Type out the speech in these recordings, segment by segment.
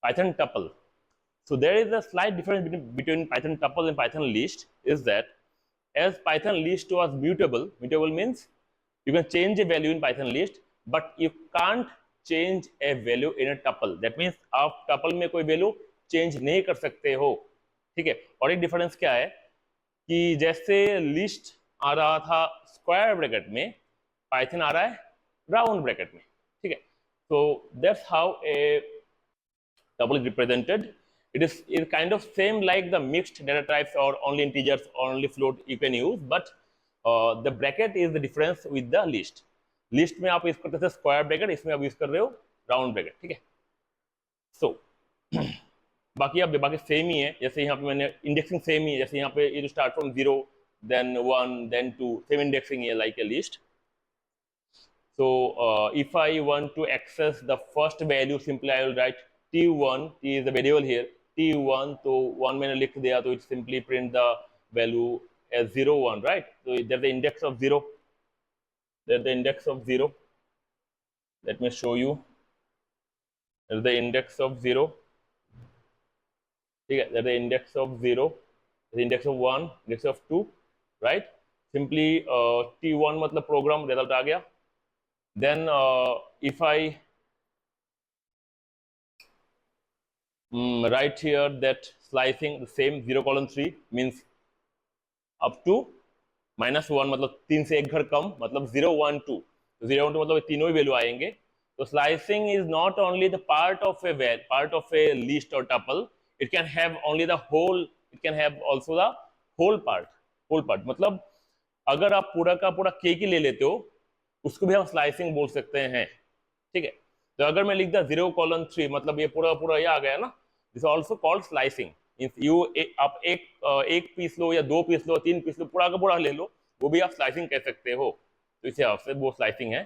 Python tuple. So there is a slight difference between Python tuple and Python list, is that as Python list was mutable means you can change a value in Python list, but you can't change a value in a tuple. That means आप tuple में कोई value change नहीं कर सकते हो, ठीक है। और एक डिफरेंस क्या है कि जैसे लिस्ट आ रहा था स्क्वायर ब्रैकेट में, पाइथन आ रहा है राउंड ब्रैकेट में, ठीक है। So that's how a tuple is represented. It is kind of same like the mixed data types or only integers or only float you can use, but the bracket is the difference with the list. List में आप use करते थे square bracket, इसमें आप use कर रहे हो round bracket, ठीक है। सो बाकी सेम ही है, जैसे यहाँ पे मैंने इंडेक्सिंग सेम ही है, जैसे यहाँ पे ये start from 0 then 1 then 2, same indexing है like a list. So if I want to access the first value, simply I will write t1, t is the variable here, t1, तो 1 मैंने लिख दिया, तो it simply print the value as 0 1, right? So there's the index of 0, there's the index of 0. Let me show you. There's the index of 0, ठीक है, there's the index of 0, the index of 1, index of 2, right? Simply t1 मतलब program result आ गया. Then if I write here that slicing the same 0:3 means up to -1, मतलब 3 से एक घर कम, मतलब 0 1 2, तो 0 1 2 मतलब तीनों ही वैल्यू आएंगे. तो slicing is not only the part of a list और tuple, it can have only the whole, it can have also the whole part, मतलब अगर आप पूरा का पूरा केक ही ले लेते हो उसको भी हम स्लाइसिंग बोल सकते हैं, ठीक है। तो अगर मैं लिख दा 0:3 मतलब ये पूरा ये आ गया ना, this also called slicing. You आप एक पीस लो या 2 पीस लो, 3 पीस लो, पूरा का पूरा ले लो, वो भी आप स्लाइसिंग कह सकते हो। तो इसे आपसे वो स्लाइसिंग है।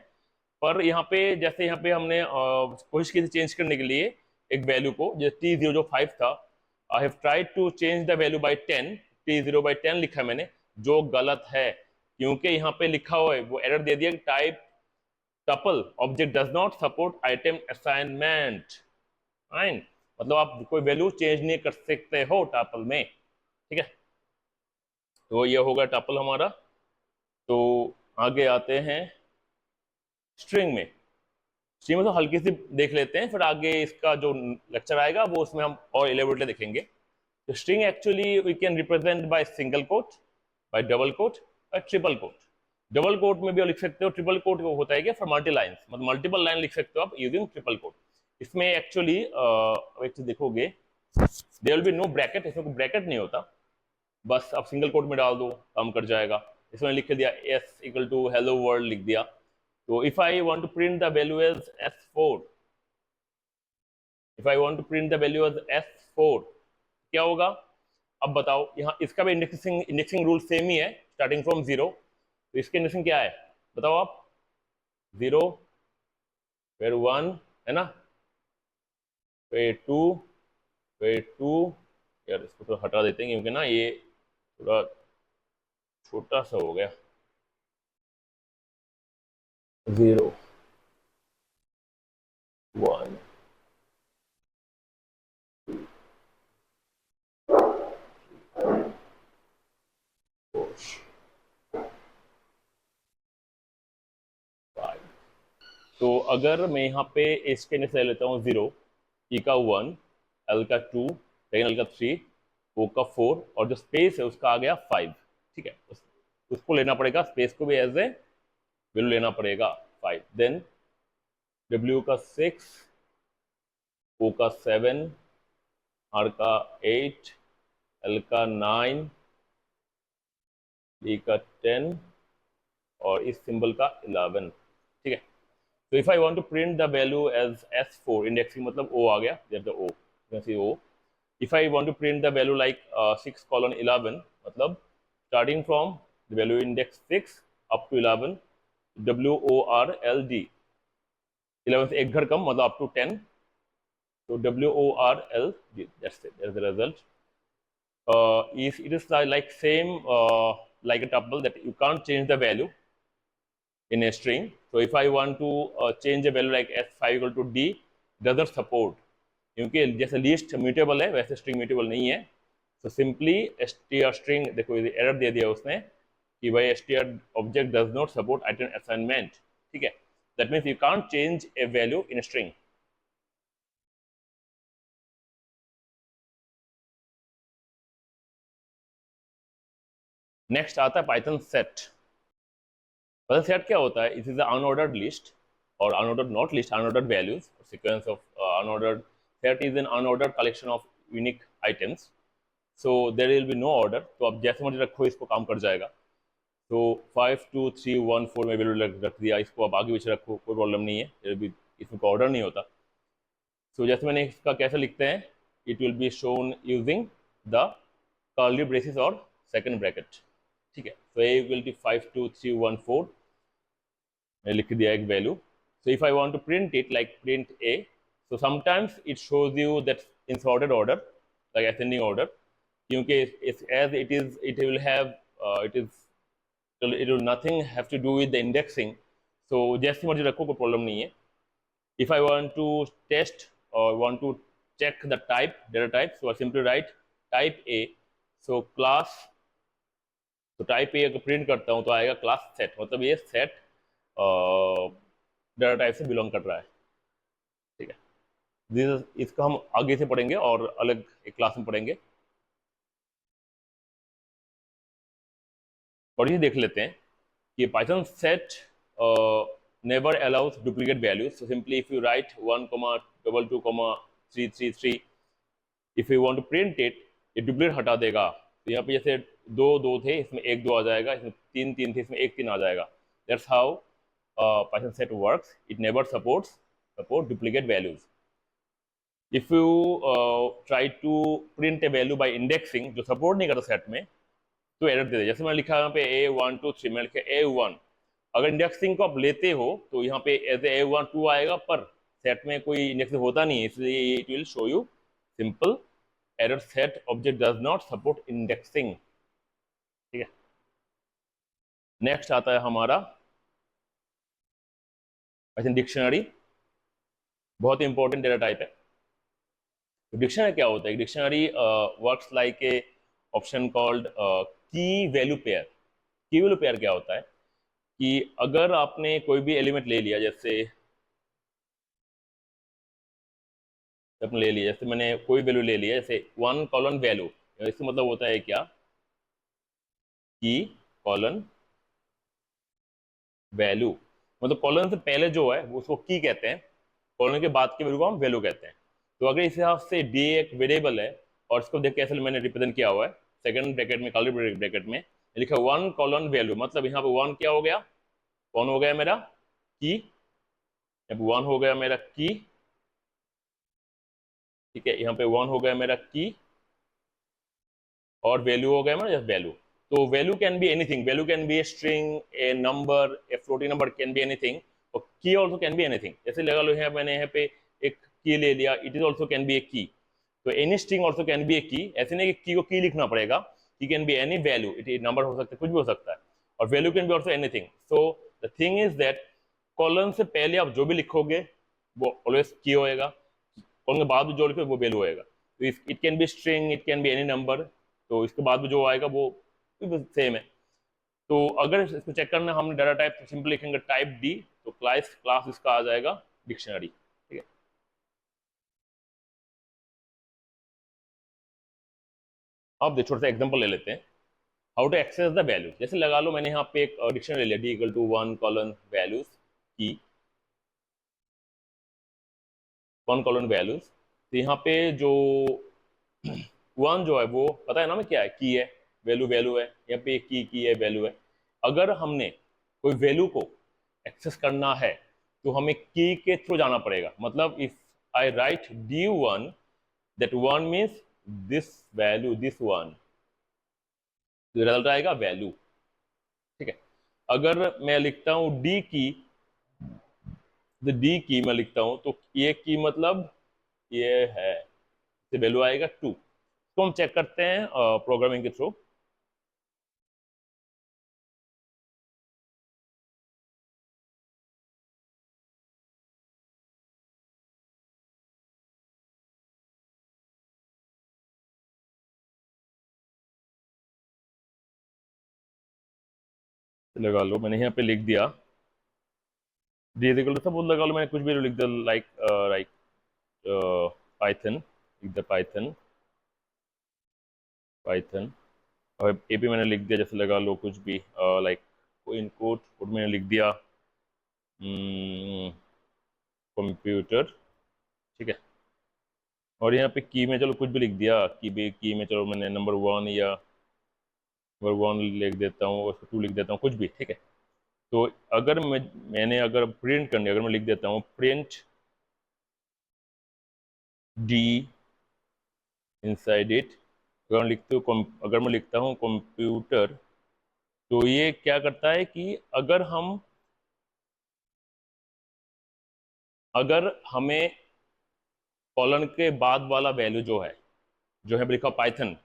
पर यहाँ पे जैसे यहाँ पे हमने कोशिश की थी चेंज करने के लिए एक वैल्यू को, जैसे t0 जो 5 था, I have tried to change the value by 10, t0/10 लिखा मैंने, जो गलत है, क्योंकि यहाँ पे लिखा हुआ है, वो एरर दे दिया कि type tuple object does not support item assignment, fine, मतलब आप कोई वैल्यू चेंज नहीं कर सकते हो टपल में, ठीक है। तो ये होगा टपल हमारा। तो आगे आते हैं स्ट्रिंग में। स्ट्रिंग में तो हल्की सी देख लेते हैं, फिर आगे इसका जो लेक्चर आएगा वो उसमें हम और एलेबोरेटली देखेंगे। तो string actually we can represent by single quote, by double quote, by triple quote. Double quote में भी लिख सकते हो, ट्रिपल कोट वो होता है कि फॉर मल्टी लाइंस, मतलब मल्टीपल लाइन लिख सकते हो आप यूजिंग ट्रिपल कोट। इसमें एक्चुअली एक चीज देखोगे, there will be no bracket, इसमें कोई ब्रैकेट नहीं होता, बस आप सिंगल कोट में डाल दो, काम कर जाएगा। इसमें लिख दिया s equal to hello world लिख दिया। तो if I want to print the value as s4, if I want to print the value as s4, क्या होगा अब बताओ। यहाँ इसका भी इंडेक्सिंग रूल सेम ही है, स्टार्टिंग फ्रॉम 0। तो इसके इंडेक्सिंग क्या है बताओ आप, 0 फिर 1 है ना, फिर 2 फिर 2, यार इसको तो हटा देते हैं क्योंकि ना ये थोड़ा छोटा सा हो गया। 0 1 तो अगर मैं यहाँ पे इसके अंदर ले लेता हूँ 0, ई का 1, एल का 2, सेकेंड एल का 3, ओ का 4, और जो स्पेस है उसका आ गया 5, ठीक है। उसको लेना पड़ेगा, स्पेस को भी एज ए वैल्यू लेना पड़ेगा 5। देन डब्ल्यू का 6, ओ का 7, आर का 8, एल का 9, डी का 10 और इस सिंबल का 11, ठीक है। तो if I want to print the value as s4, indexing मतलब o आ गया, there the o, you can see o। If I want to print the value like 6:11, मतलब starting from the value index 6 up to 11, WORLD, 11 से एक घर कम मतलब up to 10, तो WORLD, that's it, that's the result. If it is like same like a tuple that you can't change the value in a string. So if I want to change a value like s5 equal to d, doesn't support. क्योंकि जैसे list mutable है वैसे string mutable नहीं है। तो simply str string, देखो error दे दिया उसने कि भाई str object does not support item assignment, ठीक है। That means you can't change a value in string. Next आता है पाइथन सेट। पाइथन सेट क्या होता है? इट इज अनऑर्डर्ड लिस्ट और unordered not list, unordered values, sequence of unordered. Set is an unordered collection of unique items, so there will be no order. तो आप जैसे मर्जी रखो इसको काम कर जाएगा। तो 5 2 3 1 4 में वैल्यू रख दिया, इसको आप आगे पीछे रखो कोई प्रॉब्लम नहीं है, फिर भी इसमें कोई ऑर्डर नहीं होता। सो जैसे मैंने इसका कैसे लिखते हैं, it will be shown using the curly braces और सेकंड ब्रैकेट, ठीक है। तो ए विल बी 5 2 3 1 4, मैं लिख दिया एक value. So if I want to print it like print a, so sometimes it shows you that in sorted order, like ascending order, क्योंकि it's as it will have it will nothing have to do with the indexing, so जैसी मर्जी रखो कोई problem नहीं है। if I want to test or want to check the type, data type, so I simply write type A, so class, तो type A अगर print करता हूँ तो आएगा क्लास सेट, मतलब ये सेट डाटा टाइप से बिलोंग कर रहा है, ठीक है। इसका हम आगे से पढ़ेंगे और अलग एक क्लास में पढ़ेंगे। और ये देख लेते हैं कि Python set never allows duplicate values, so simply if you write 1 2 2 3 3 3, if you want to print it, ये डुप्लीकेट हटा देगा। तो यहाँ पे जैसे दो दो थे इसमें एक दो आ जाएगा, इसमें तीन तीन थे इसमें एक तीन आ जाएगा। That's how Python set works, it never support duplicate values. If you try to print a value by indexing, जो सपोर्ट नहीं करता सेट में, तो एरर दे दे। जैसे मैंने लिखा यहाँ पे A1 2 3, मैंने लिखा A1, अगर इंडेक्सिंग को आप लेते हो तो यहाँ पे एज A1 2 आएगा, पर सेट में कोई इंडेक्सिंग होता नहीं है, इसलिए it will show you simple error set object does not support indexing, ठीक है। नेक्स्ट आता है हमारा डिक्शनरी, बहुत ही इंपॉर्टेंट डेटा टाइप है। डिक्शनरी क्या होता है? Dictionary works like A option called की वैल्यू पेयर। की वैल्यू पेयर क्या होता है कि अगर आपने कोई भी एलिमेंट ले लिया, जैसे आपने ले लिया, जैसे मैंने कोई वैल्यू ले लिया, जैसे 1 कॉलन वैल्यू, इसका मतलब होता है क्या कि कॉलन वैल्यू, मतलब कॉलन से पहले जो है वो उसको की कहते हैं, कॉलन के बाद के वैल्यू को हम वैल्यू कहते हैं। तो अगर इस हिसाब से डी एक वेरिएबल है और इसको देख कैसे मैंने रिप्रेजेंट किया हुआ है, सेकंड ब्रैकेट में कर्ली ब्रैकेट में लिखा 1 कॉलन वैल्यू, मतलब यहाँ पे 1 क्या हो गया, कौन हो गया मेरा की, 1 हो गया मेरा की, ठीक है। यहाँ पे 1 हो गया मेरा की और वैल्यू हो गया मेरा वैल्यू। तो value can be anything, value can be a string, A number, a floating number, can be anything. और की ऑल्सो कैन बी एनीथिंग, जैसे लगा लो यहाँ मैंने यहाँ पे एक की ले लिया, it is also can be a key. तो any string also can be a key, ऐसे नहीं कि की को की लिखना पड़ेगा, की can be any value, it number हो सकता है, कुछ भी हो सकता है, और value can be also anything. So the thing is that colon से पहले आप जो भी लिखोगे वो ऑलवेज की होएगा, कॉलन के बाद जो लिखोगे वो वैल्यू होएगा। तो it can be string, it can be any number, तो इसके बाद में जो आएगा वो सेम है। तो अगर इसको चेक करना हमने डाटा टाइप, तो सिंपल लिखेंगे टाइप डी, तो क्लास क्लास इसका आ जाएगा डिक्शनरी, ठीक है। अब छोटा सा एग्जांपल ले लेते हैं, how to access the value. जैसे लगा लो मैंने यहाँ पे एक डिक्शनरी ले लिया, D equal to 1 colon values की, 1 कॉलन वैल्यूज। तो यहाँ पे जो 1 जो है वो पता है ना मैं क्या है, की है, वैल्यू वैल्यू है, यहाँ पे की है, वैल्यू है। अगर हमने कोई वैल्यू को एक्सेस करना है तो हमें की के थ्रू जाना पड़ेगा, मतलब if I right D1, that 1 means this value, this 1, result आएगा वैल्यू, ठीक है। अगर मैं लिखता हूँ डी की, डी की मैं लिखता हूँ, तो ये की मतलब ये है, वैल्यू आएगा 2। तो हम चेक करते हैं प्रोग्रामिंग के थ्रू। लगा लो, मैंने यहाँ पे लिख दिया D is equal to, suppose लगा लो मैंने कुछ भी लिख दिया, लाइक लाइक पाइथन, लिख दिया पाइथन पाइथन, और ए पे मैंने लिख दिया जैसे लगा लो कुछ भी लाइक इन कोड कोड मैंने लिख दिया कंप्यूटर, ठीक है। और यहाँ पे की में चलो कुछ भी लिख दिया, की में चलो मैंने नंबर 1 या नंबर 1 लिख देता हूँ, और 2 लिख देता हूँ, कुछ भी, ठीक है। तो अगर मैंने अगर प्रिंट करनी, अगर मैं लिख देता हूँ प्रिंट डी इनसाइड इट, अगर मैं लिखता हूँ कंप्यूटर, तो ये क्या करता है कि अगर हमें कॉलन के बाद वाला वैल्यू जो है लिखा पाइथन,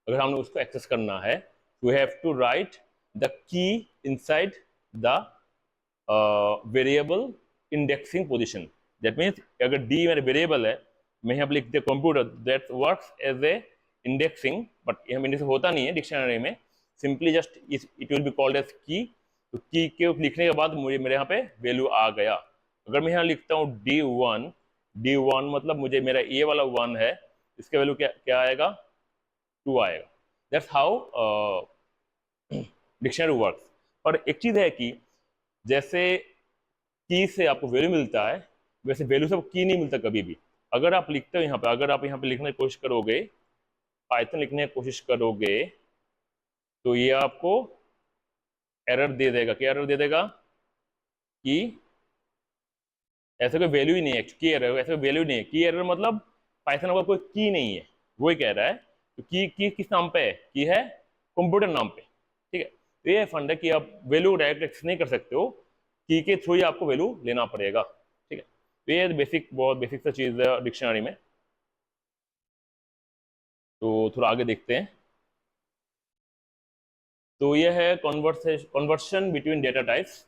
अगर हमने उसको एक्सेस करना है, we have to write the key inside the variable indexing position. That means अगर डी मेरे वेरिएबल है, मैं यहाँ पर लिख दिया computer, that works as a indexing, but यहाँ इंडेक्सिंग होता नहीं है डिक्शनरी में, simply just it will be called as key. तो की के लिखने के बाद मुझे मेरे यहाँ पे वैल्यू आ गया। अगर मैं यहाँ लिखता हूँ डी वन मतलब मुझे मेरा ये वाला 1 है, इसके वैल्यू क्या क्या आएगा, 2 आएगा। That's how dictionary works. पर एक चीज है कि जैसे की से आपको वैल्यू मिलता है, वैसे वैल्यू से की नहीं मिलता कभी भी। अगर आप लिखते हो यहाँ पे, अगर आप यहाँ पे लिखने की कोशिश करोगे, पाइथन लिखने की कोशिश करोगे, तो ये आपको एरर दे देगा। क्या एरर दे देगा कि ऐसे कोई वैल्यू ही नहीं है, की एरर, ऐसे कोई वैल्यू नहीं है। की एरर मतलब पाइथन का कोई की नहीं है, वो ही कह रहा है। तो की किस नाम पे है, की है कंप्यूटर नाम पे, ठीक है। तो ये फंड है कि आप वैल्यू डायरेक्ट एक्सेस नहीं कर सकते हो, की के थ्रू ही आपको वैल्यू लेना पड़ेगा, ठीक है। तो ये बेसिक, बहुत बेसिक सा चीज है डिक्शनरी में। तो थोड़ा आगे देखते हैं। तो ये है कन्वर्शन बिटवीन डेटा टाइप्स।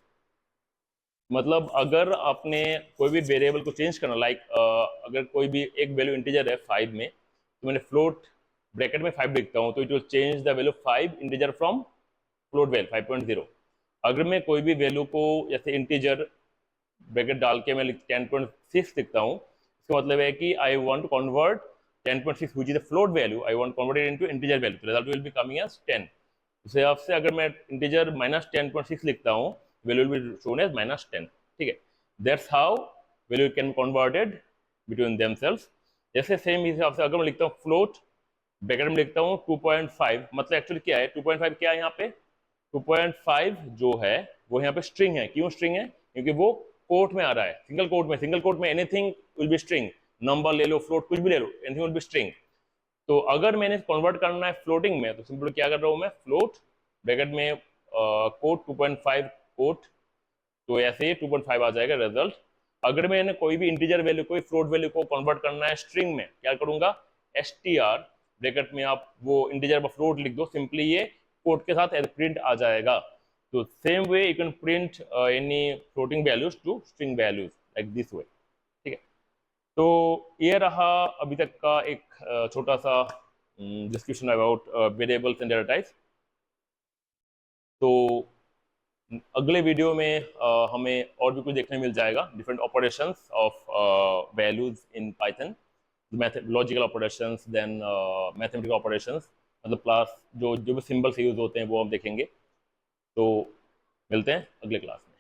मतलब अगर आपने कोई भी वेरिएबल को चेंज करना, लाइक अगर कोई भी एक वैल्यू इंटीजर है 5 में, तो मैंने फ्लोट ब्रैकेट में 5 लिखता हूँ, तो it will change the value 5 integer from float value 5.0। अगर मैं कोई भी वैल्यू को जैसे इंटीजर ब्रैकेट डाल के मैं 10.6 लिखता हूँ, इसका मतलब है कि I want to convert 10.6 which is the float value, I want convert it into integer value, तो result will be coming as 10। उस हिसाब से अगर मैं इंटीजर -10.6 लिखता हूँ, value will be shown as -10, ठीक है। That's how value can converted between themselves. जैसे सेम हिसाब से अगर मैं लिखता हूँ फ्लोट ब्रैकेट में लिखता हूँ 2.5, मतलब एक्चुअली क्या है 2.5, क्या है यहाँ पे 2.5 जो है वो यहाँ पे स्ट्रिंग है। क्यों स्ट्रिंग है, क्योंकि वो कोट में आ रहा है, सिंगल कोट में anything will be string, number ले लो, फ्लोट कुछ भी ले लो, एनीथिंग विल बी स्ट्रिंग। तो अगर मैंने कन्वर्ट करना है फ्लोटिंग में, तो सिंपल क्या कर रहा हूँ मैं, फ्लोट ब्रैकेट में कोट 2.5 कोट, तो ऐसे ही 2.5 आ जाएगा रिजल्ट। अगर मैंने कोई भी इंटीजर वैल्यू, कोई फ्लोट वैल्यू को कन्वर्ट करना है स्ट्रिंग में, क्या करूंगा, str ब्रैकेट में आप वो इंटीजर पर फ्लोट लिख दो, सिंपली ये कोट के साथ प्रिंट आ जाएगा। तो same way you can print any floating values to string values like this way, ठीक है। तो ये रहा अभी तक का एक छोटा सा discussion about variables and data types. तो अगले वीडियो में हमें और भी कुछ देखने मिल जाएगा, different operations of values in Python, logical operations, then mathematical operations, मतलब क्लास जो जो भी सिंबल्स यूज होते हैं वो हम देखेंगे। तो मिलते हैं अगले क्लास में।